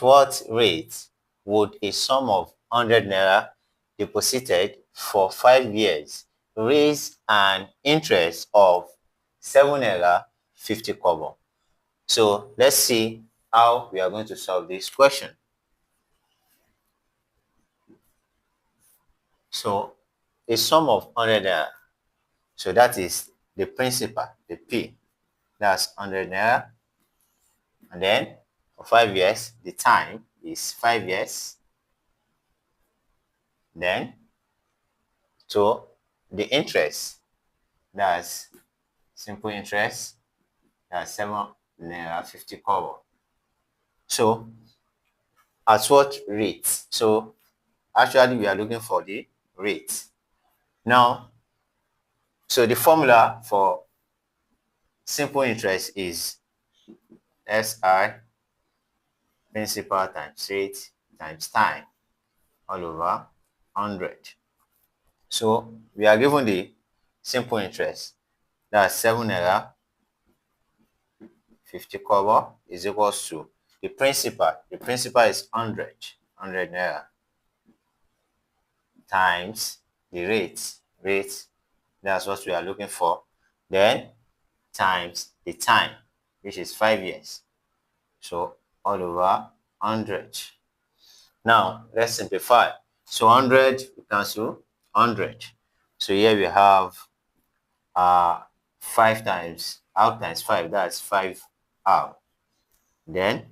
what rate would a sum of 100 naira deposited for 5 years raise an interest of 7 naira 50 kobo? So let's see how we are going to solve this question. So a sum of 100 naira, so that is the principal, the P, that's 100 naira, and then for 5 years the time is 5 years, then so the interest, that's simple interest, that's 7 naira 50 kobo. So at what rate? So actually we are looking for the rate. Now, so the formula for simple interest is SI, principal times rate times time, all over 100. So we are given the simple interest, that's 7 naira 50 kobo is equals to the principal. The principal is 100 naira times the rate, that's what we are looking for, then times the time, which is 5 years, so all over 100. Now let's simplify. So 100 we cancel 100, so here we have 5 times out times 5, that's 5 out. Then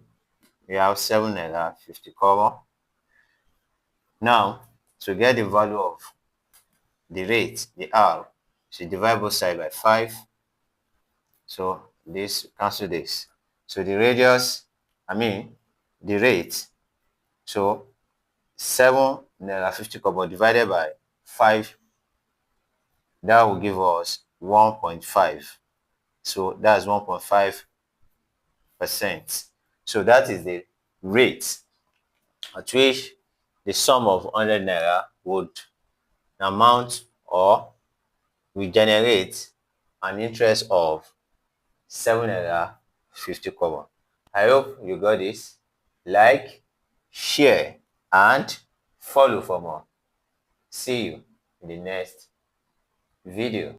we have 7 naira 50 kobo. Now to get the value of the rate, the R, so divide both sides by 5. So this cancel this. So the radius, the rate, so 7 naira 50 kobo divided by 5, that will give us 1.5. So that's 1.5%. So that is the rate at which the sum of 100 naira would amount or will generate an interest of 7 naira 50 kobo. I hope you got this. Like, share, and follow for more. See you in the next video.